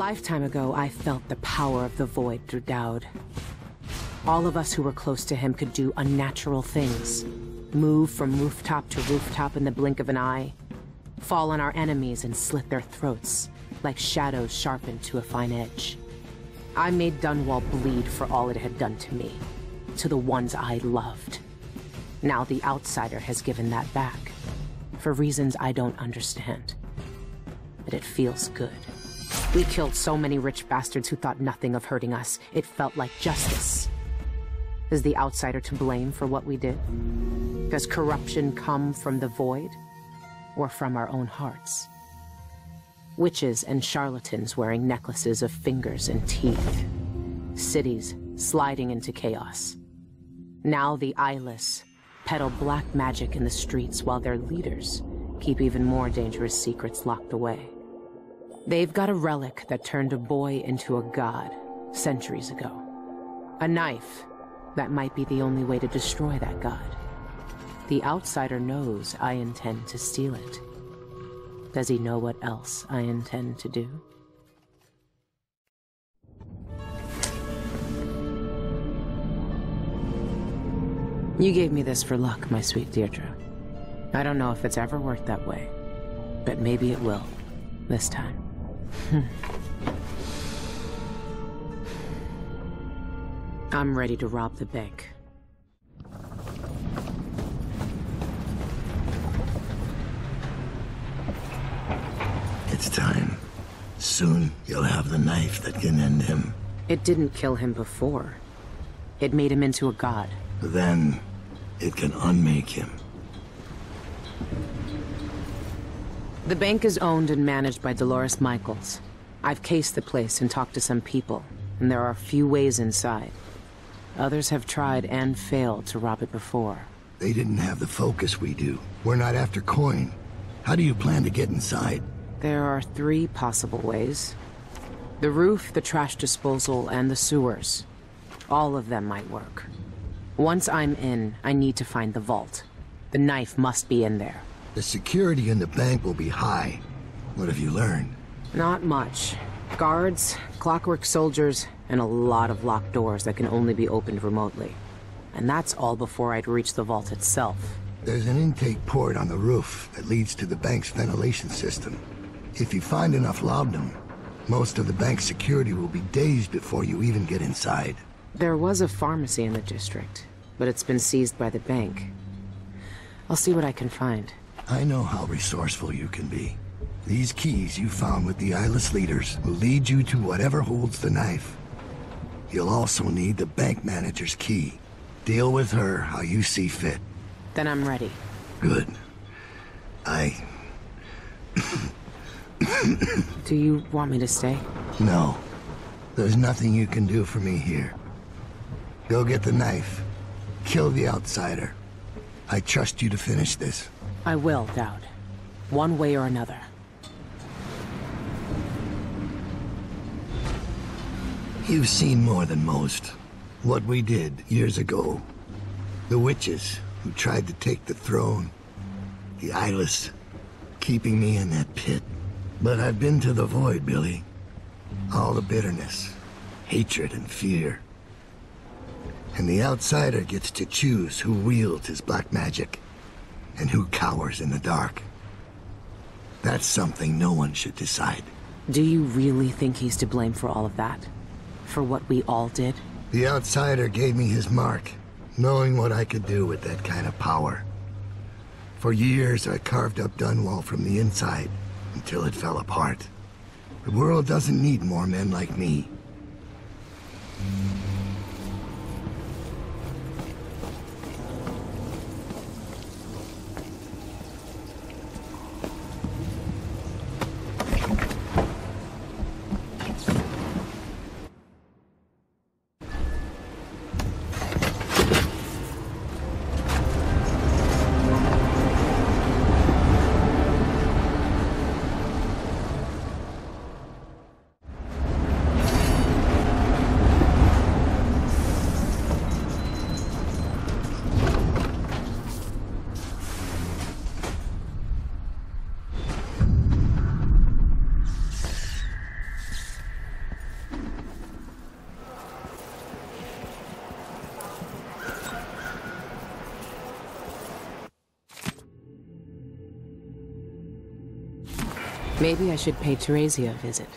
lifetime ago, I felt the power of the Void through Dowd. All of us who were close to him could do unnatural things. Move from rooftop to rooftop in the blink of an eye. Fall on our enemies and slit their throats, like shadows sharpened to a fine edge. I made Dunwall bleed for all it had done to me, to the ones I loved. Now the Outsider has given that back, for reasons I don't understand. But it feels good. We killed so many rich bastards who thought nothing of hurting us. It felt like justice. Is the Outsider to blame for what we did? Does corruption come from the Void, or from our own hearts? Witches and charlatans wearing necklaces of fingers and teeth. Cities sliding into chaos. Now the eyeless peddle black magic in the streets while their leaders keep even more dangerous secrets locked away. They've got a relic that turned a boy into a god centuries ago. A knife that might be the only way to destroy that god. The Outsider knows I intend to steal it. Does he know what else I intend to do? You gave me this for luck, my sweet Deirdre. I don't know if it's ever worked that way, but maybe it will, this time. I'm ready to rob the bank. It's time. Soon, you'll have the knife that can end him. It didn't kill him before. It made him into a god. Then, it can unmake him. The bank is owned and managed by Dolores Michaels. I've cased the place and talked to some people, and there are a few ways inside. Others have tried and failed to rob it before. They didn't have the focus we do. We're not after coin. How do you plan to get inside? There are 3 possible ways. The roof, the trash disposal, and the sewers. All of them might work. Once I'm in, I need to find the vault. The knife must be in there. The security in the bank will be high. What have you learned? Not much. Guards, clockwork soldiers, and a lot of locked doors that can only be opened remotely. And that's all before I'd reach the vault itself. There's an intake port on the roof that leads to the bank's ventilation system. If you find enough laudanum, most of the bank's security will be dazed before you even get inside. There was a pharmacy in the district, but it's been seized by the bank. I'll see what I can find. I know how resourceful you can be. These keys you found with the eyeless leaders will lead you to whatever holds the knife. You'll also need the bank manager's key. Deal with her how you see fit. Then I'm ready. Good. Do you want me to stay? No. There's nothing you can do for me here. Go get the knife. Kill the Outsider. I trust you to finish this. I will, Dowd. One way or another. You've seen more than most. What we did years ago. The witches who tried to take the throne. The eyeless, keeping me in that pit. But I've been to the Void, Billy. All the bitterness, hatred, and fear. And the Outsider gets to choose who wields his black magic, and who cowers in the dark. That's something no one should decide. Do you really think he's to blame for all of that? For what we all did? The Outsider gave me his mark, knowing what I could do with that kind of power. For years, I carved up Dunwall from the inside, until it fell apart. The world doesn't need more men like me. Maybe I should pay Teresia a visit.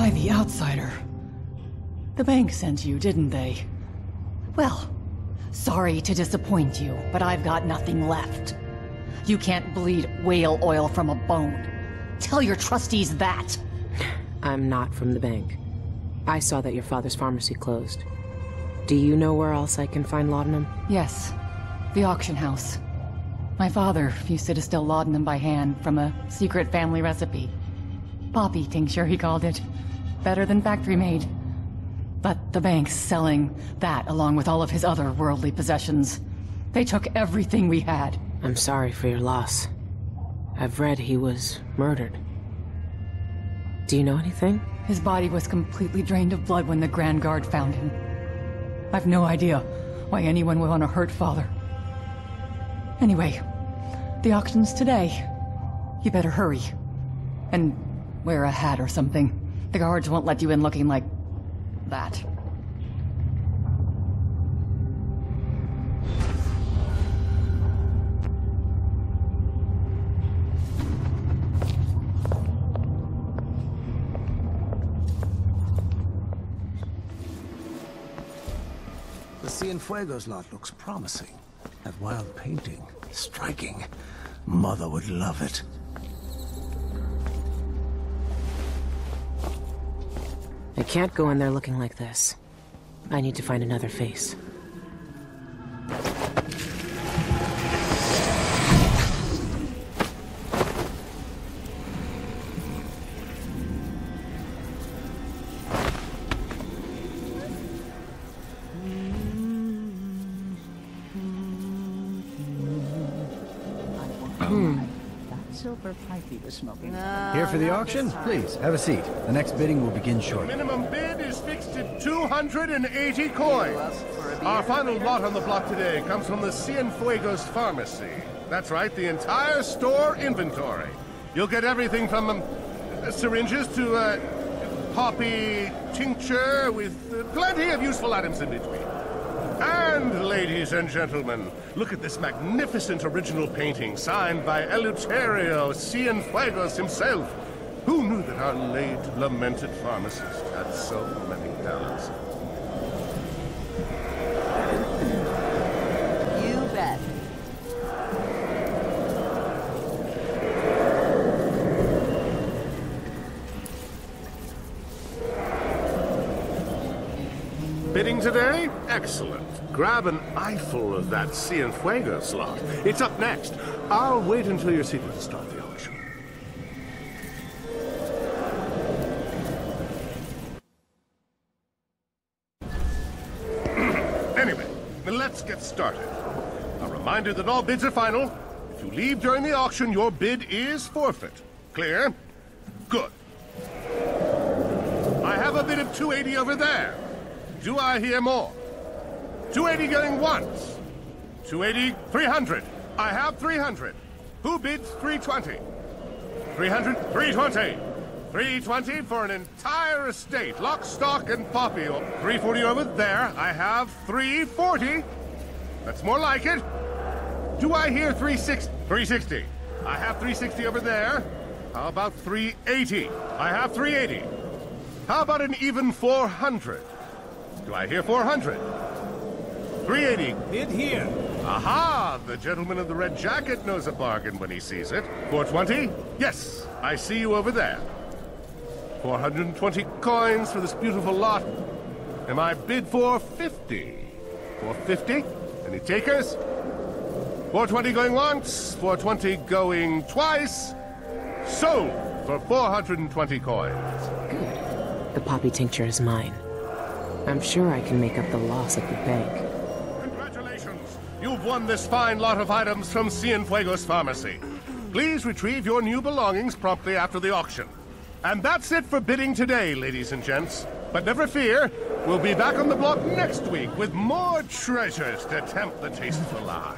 The outsider. The bank sent you, didn't they? Well, sorry to disappoint you, but I've got nothing left. You can't bleed whale oil from a bone. Tell your trustees that. I'm not from the bank. I saw that your father's pharmacy closed. Do you know where else I can find laudanum? Yes, the auction house. My father used to distill laudanum by hand from a secret family recipe. Poppy tincture, he called it. Better than factory-made. But the bank's selling that along with all of his other worldly possessions. They took everything we had. I'm sorry for your loss. I've read he was murdered. Do you know anything? His body was completely drained of blood when the Grand Guard found him. I've no idea why anyone would want to hurt Father. Anyway, the auction's today. You better hurry. And wear a hat or something. The guards won't let you in looking like that. The Cienfuegos lot looks promising. That wild painting, striking. Mother would love it. I can't go in there looking like this. I need to find another face. Silver pipe he was smoking. Here for the auction? Please, have a seat. The next bidding will begin shortly. Minimum bid is fixed at 280 coins. Our final lot on the block today comes from the Cienfuegos Pharmacy. That's right, the entire store inventory. You'll get everything from syringes to poppy tincture with plenty of useful items in between. And, ladies and gentlemen, look at this magnificent original painting signed by Eleuterio Cienfuegos himself. Who knew that our late, lamented pharmacist had so many talents? You bet. Bidding today? Excellent. Grab an eyeful of that Cienfuegos lot. It's up next. I'll wait until you're seated to start the auction. Anyway, let's get started. A reminder that all bids are final. If you leave during the auction, your bid is forfeit. Clear? Good. I have a bid of 280 over there. Do I hear more? 280 going once. 280, 300. I have 300. Who bids 320? 300, 320. 320 for an entire estate, lock, stock, and poppy. 340 over there. I have 340. That's more like it. Do I hear 360? 360. I have 360 over there. How about 380? I have 380. How about an even 400? Do I hear 400? 380. Bid here. Aha! The gentleman in the red jacket knows a bargain when he sees it. 420? Yes, I see you over there. 420 coins for this beautiful lot. Am I bid for 50? 450? Any takers? 420 going once, 420 going twice. Sold for 420 coins. Good. The poppy tincture is mine. I'm sure I can make up the loss at the bank. Congratulations! You've won this fine lot of items from Cienfuegos Pharmacy. Please retrieve your new belongings promptly after the auction. And that's it for bidding today, ladies and gents. But never fear, we'll be back on the block next week with more treasures to tempt the tasteful eye.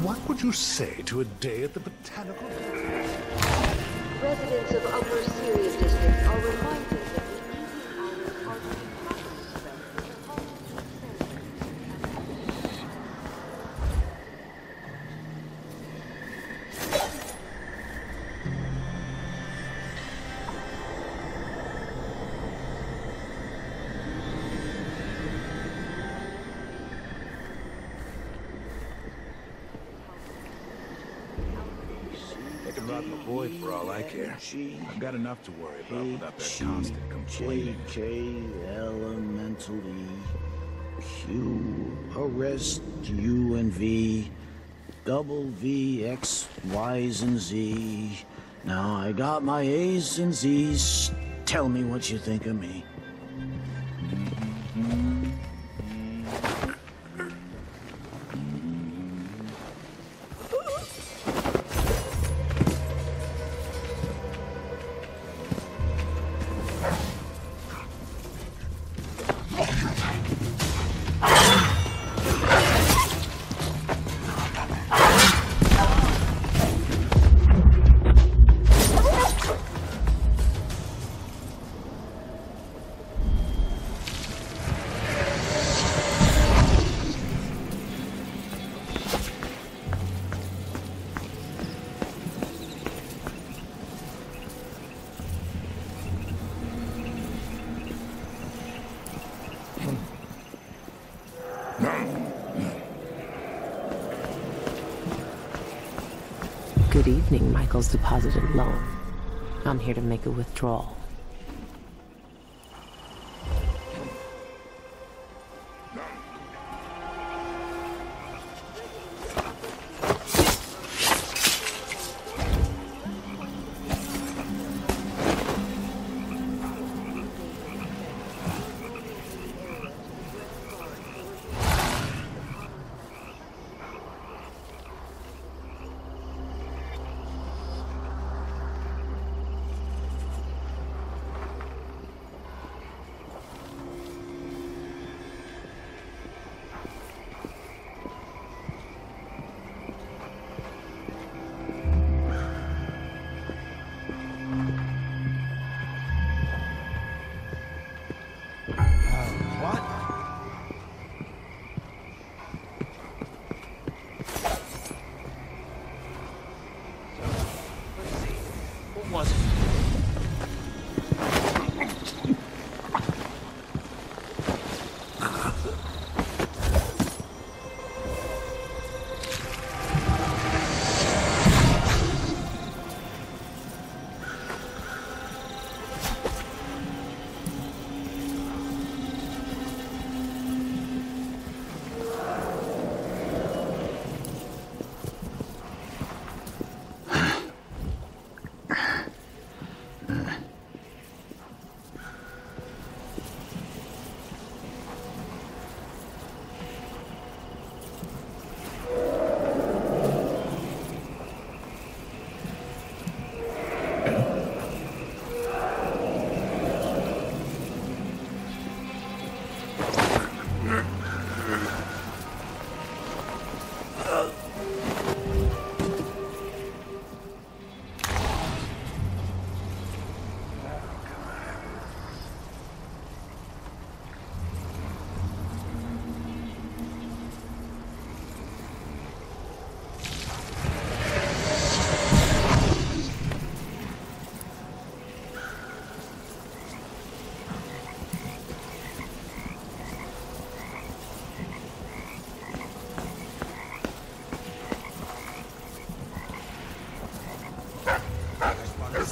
What would you say to a day at the Botanical? Residents of Upper Syria District are reminded that the evening hours are to be properly spent with the home They can rot my boy for all I care. I've got enough to worry about without that constant complaining. K, elemental E, Q, arrest U and V, double V, X, Y's and Z. Now I got my A's and Z's. Tell me what you think of me. Good evening, Michael's deposited loan. I'm here to make a withdrawal.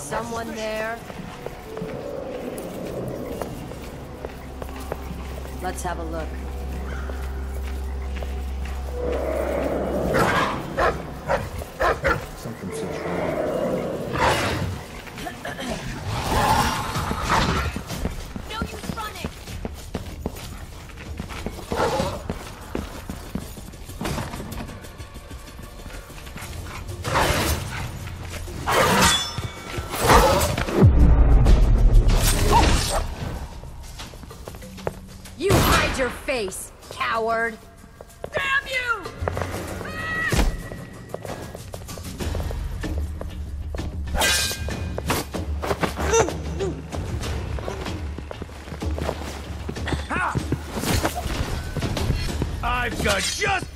someone there? Let's have a look. Something seems wrong. No use running! You hide your face, coward! Damn you! I've got just...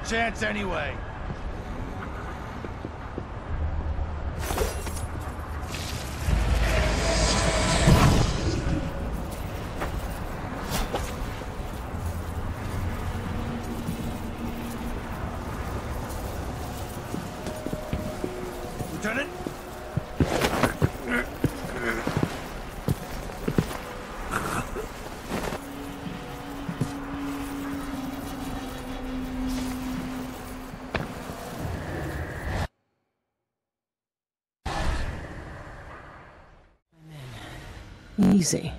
chance anyway. Lieutenant? Easy.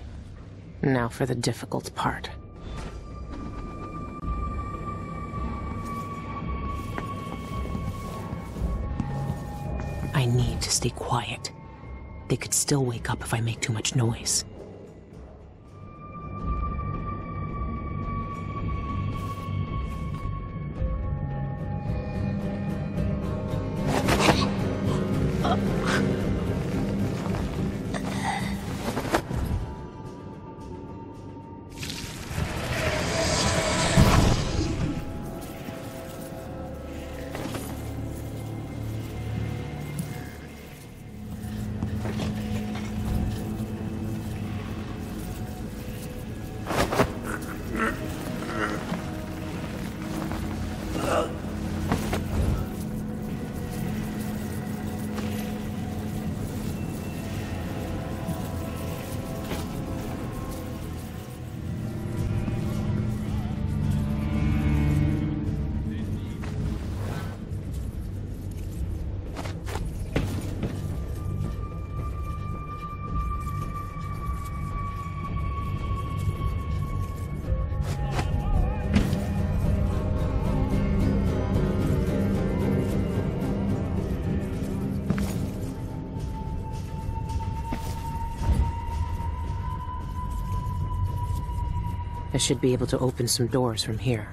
Now for the difficult part. I need to stay quiet. They could still wake up if I make too much noise. I should be able to open some doors from here.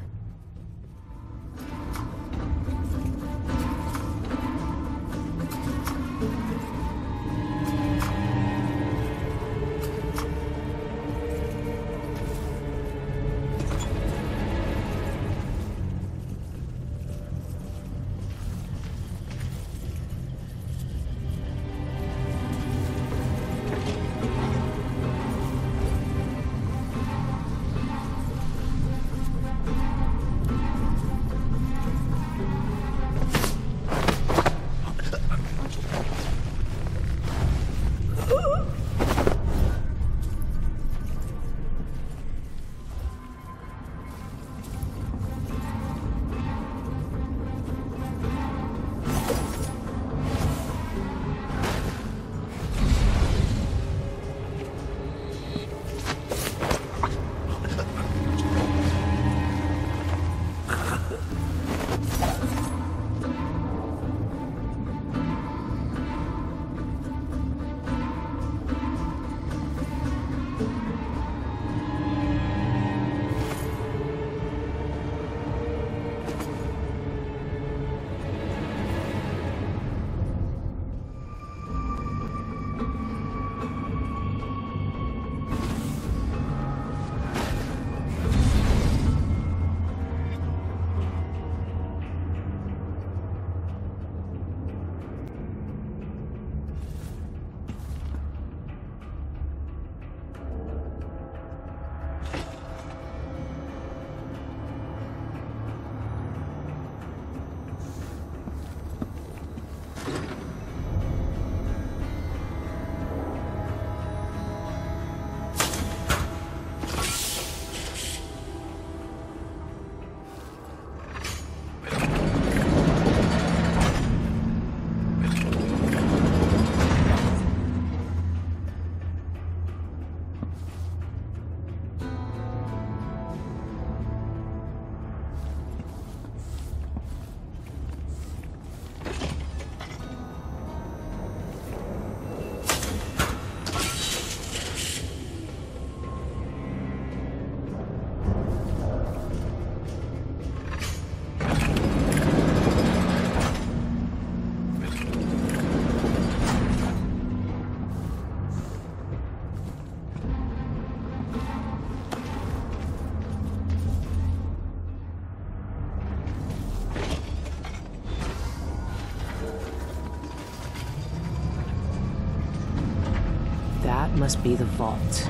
That must be the vault.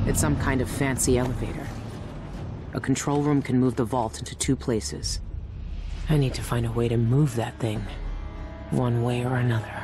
It's some kind of fancy elevator. A control room can move the vault into 2 places. I need to find a way to move that thing, one way or another.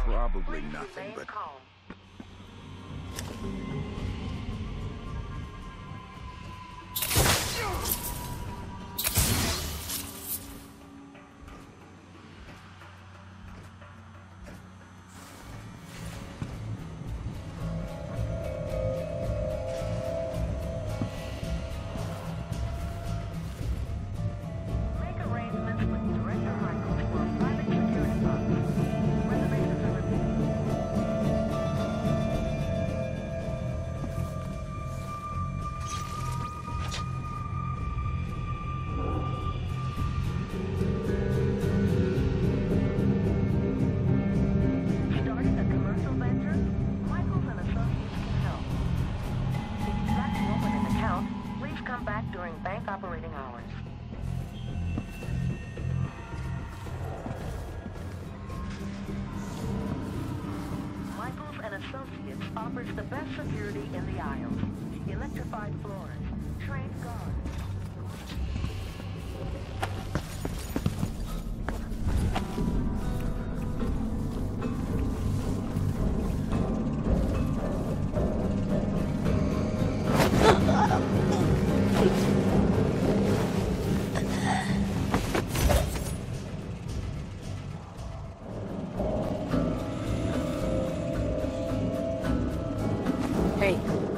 Probably nothing, but... Offers the best security in the aisles. Electrified floors, trained guards.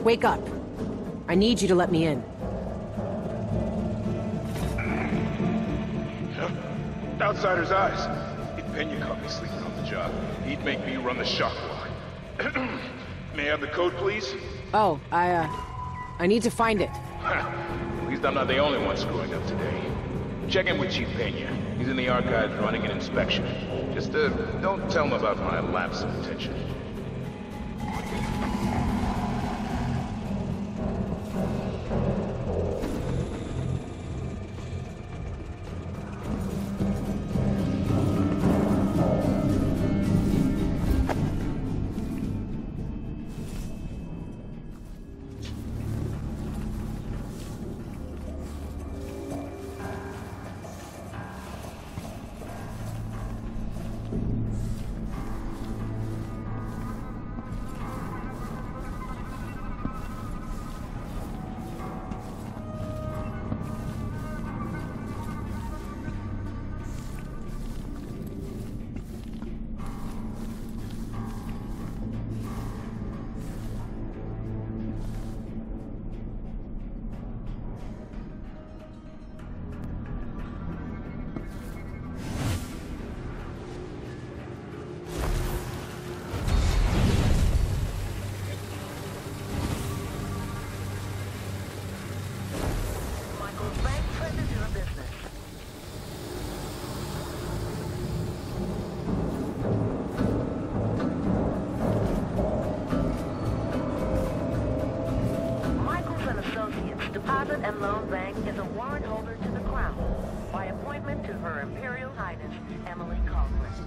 Wake up. I need you to let me in. Outsider's eyes. If Pena caught me sleeping on the job, he'd make me run the shock walk. May I have the code, please? Oh, I need to find it. At least I'm not the only one screwing up today. Check in with Chief Pena. He's in the archives running an inspection. Just, don't tell him about my lapse of attention. And Loan Bank is a warrant holder to the Crown by appointment to Her Imperial Highness Emily Colquitt.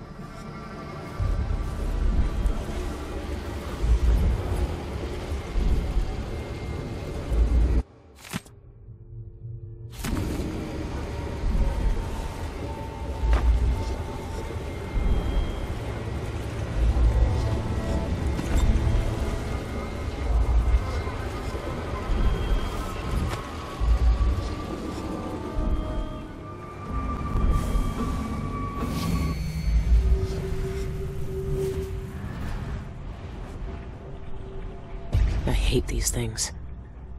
hate these things.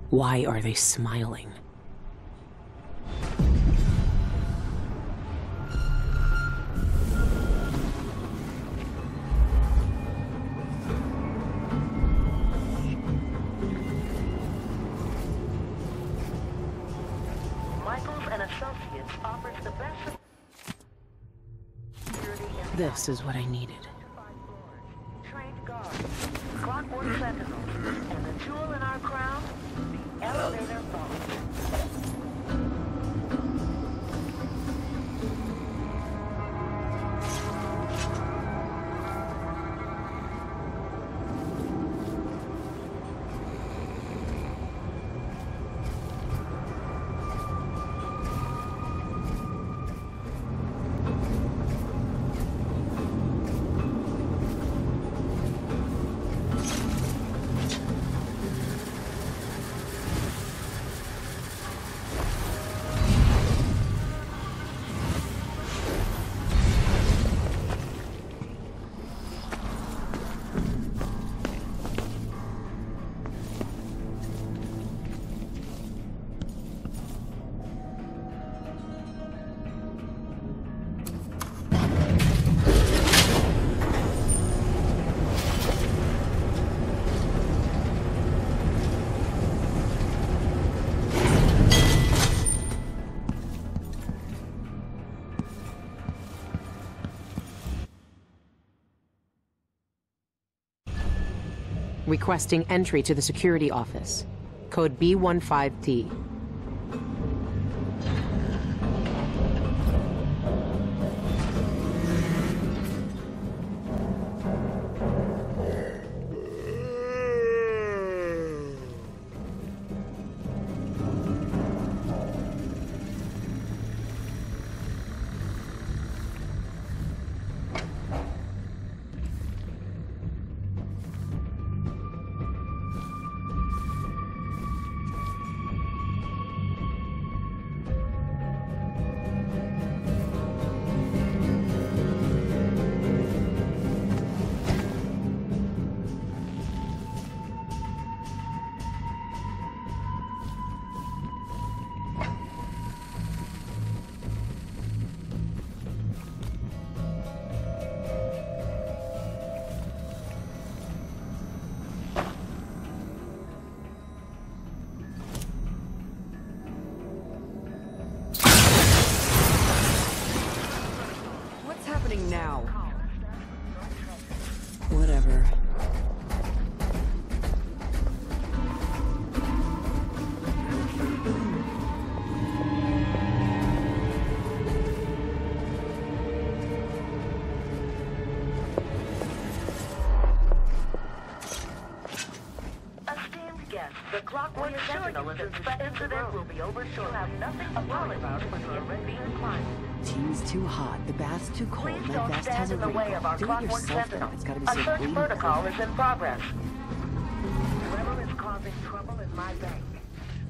Why are they smiling? Michaels and Associates offers the best security in This is what I needed. trained guards, clockwork sentinels, and the jewel in our crown, the elevator vault. Requesting entry to the security office. Code B15T. Now. Whatever. Esteemed guests, the clockwork sentinel is inspected. Incident will be over soon. You have nothing to worry about when you're ready to climb. Tea's too hot, the bath's too cold, Please my don't vest stand has a in the wrinkle. way of our Do it clockwork yourself, sentinel. though. It's gotta be A so search clean. protocol is in progress. Whoever is causing trouble in my bank,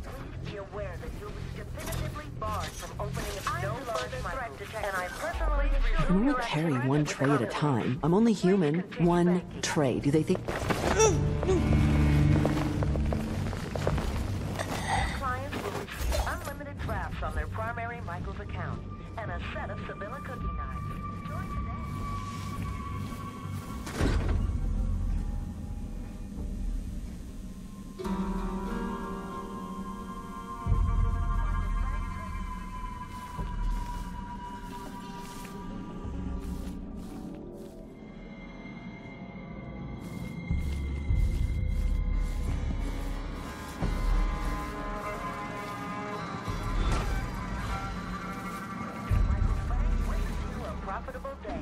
please be aware that you'll be definitively barred from opening no further threat detected. And I personally I assure can you only carry one tray at a time. I'm only human. One tray. Do they think... clients will receive unlimited drafts on their primary Michaels account and a set of Sevilla cookie knives. Join today. Profitable day.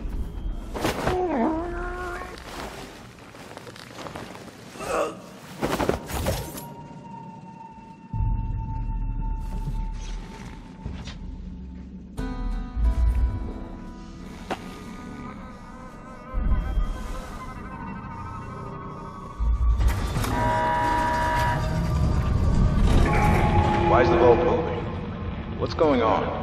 Why is the vault moving? What's going on?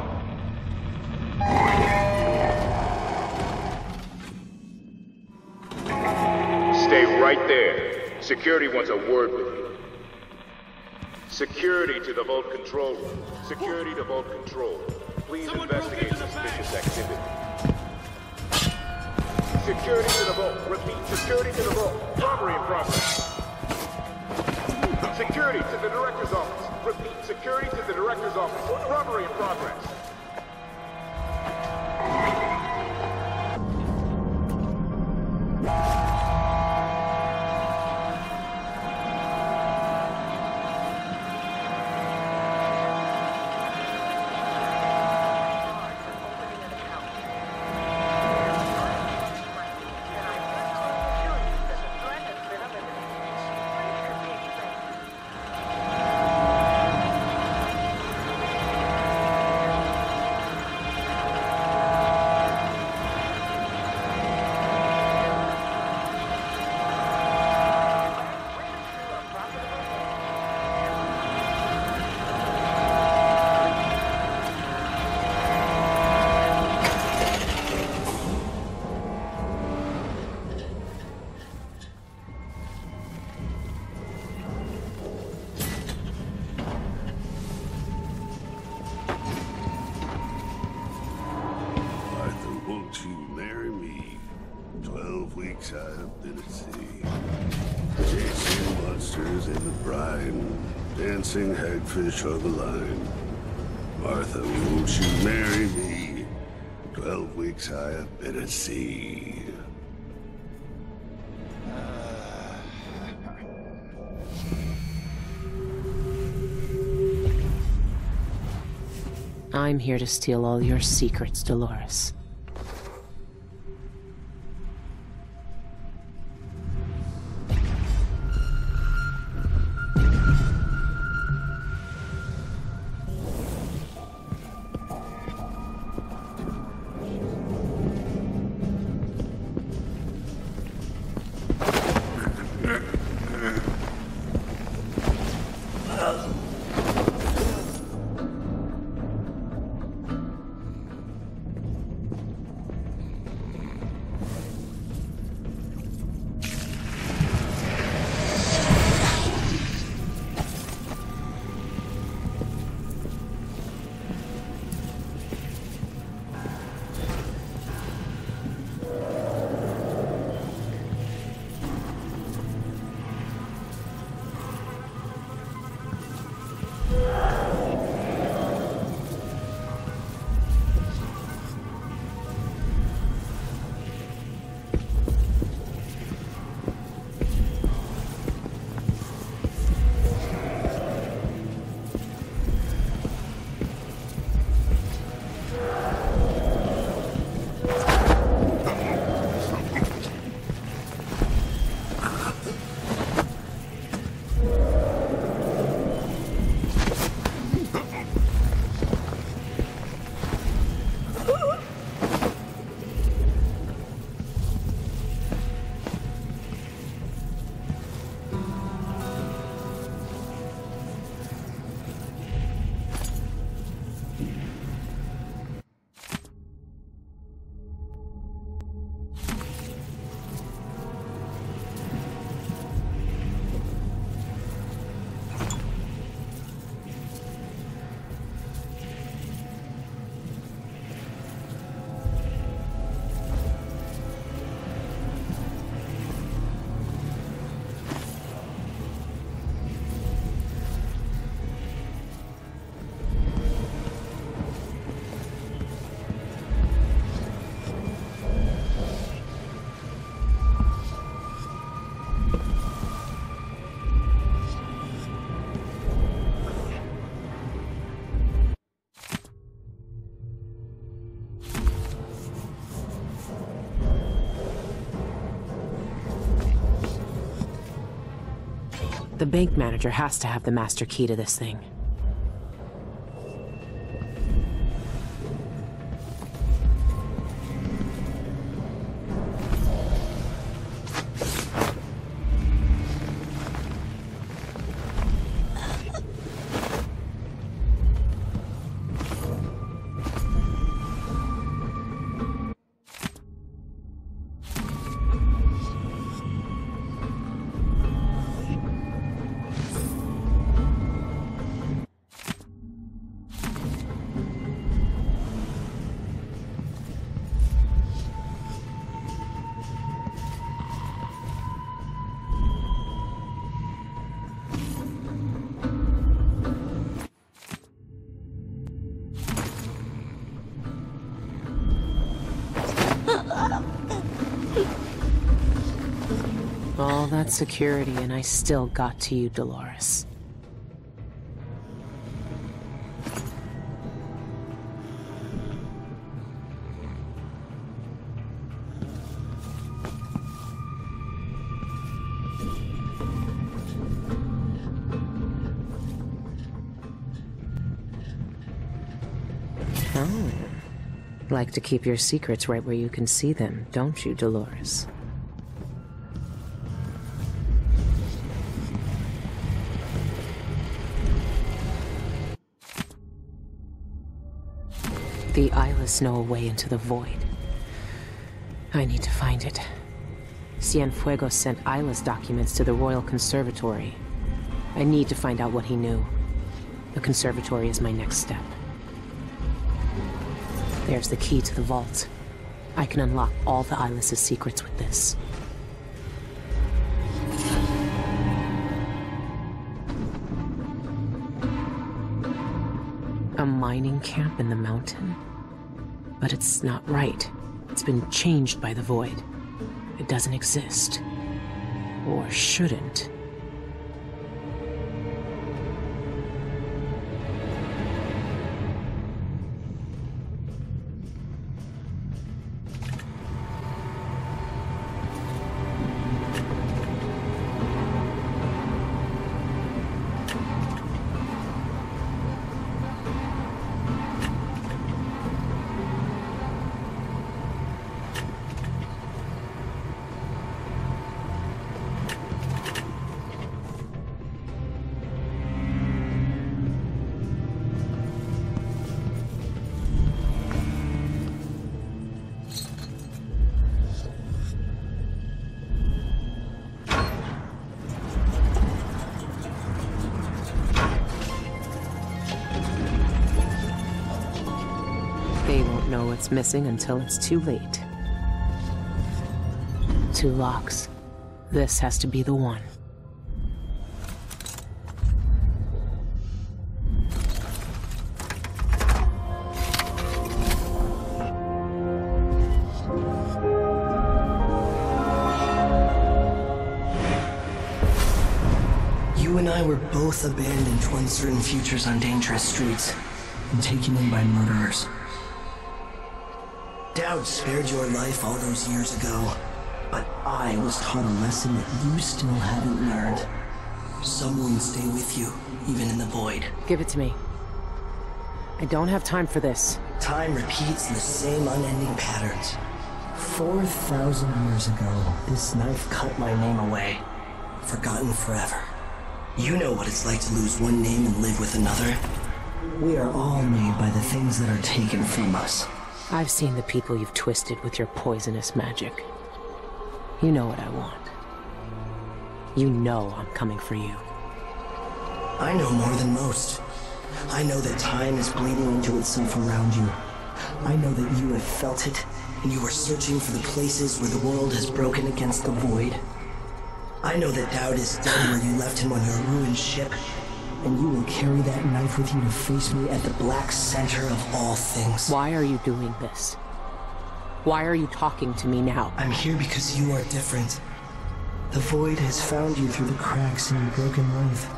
Stay right there. Security wants a word with you. Security to the vault control room. Security to vault control. Please investigate suspicious activity. Security to the vault. Repeat, security to the vault. Robbery in progress. Security to the director's office. Repeat, security to the director's office. Robbery in progress. I've been at sea, chasing monsters in the brine, dancing hagfish on the line. Martha, won't you marry me? 12 weeks I have been at sea. I'm here to steal all your secrets, Dolores. The bank manager has to have the master key to this thing. that security and I still got to you, Dolores. Oh. Like to keep your secrets right where you can see them, don't you, Dolores? The eyeless know a way into the void. I need to find it. Cienfuegos sent eyeless documents to the Royal Conservatory. I need to find out what he knew. The conservatory is my next step. There's the key to the vault. I can unlock all the eyeless's secrets with this. A mining camp in the mountain? But it's not right. It's been changed by the void. It doesn't exist. Or shouldn't. Know what's missing until it's too late. 2 locks. This has to be the one. You and I were both abandoned to uncertain futures on dangerous streets and taken in by murderers. Dowd spared your life all those years ago, but I was taught a lesson that you still haven't learned. Some wounds stay with you, even in the void. Give it to me. I don't have time for this. Time repeats the same unending patterns. 4,000 years ago, this knife cut my name away. Forgotten forever. You know what it's like to lose one name and live with another. We are all made by the things that are taken from us. I've seen the people you've twisted with your poisonous magic. You know what I want. You know I'm coming for you. I know more than most. I know that time is bleeding into itself around you. I know that you have felt it, and you are searching for the places where the world has broken against the void. I know that Dowd is dead where you left him on your ruined ship, and you will carry that knife with you to face me at the black center of all things. Why are you doing this? Why are you talking to me now? I'm here because you are different. The void has found you through the cracks in your broken life.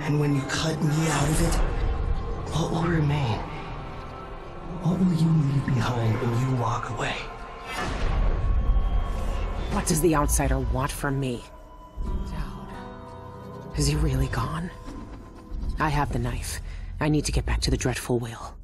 And when you cut me out of it, what will remain? What will you leave behind when you walk away? What does the outsider want from me? Dowd. Is he really gone? I have the knife. I need to get back to the Dreadful Whale.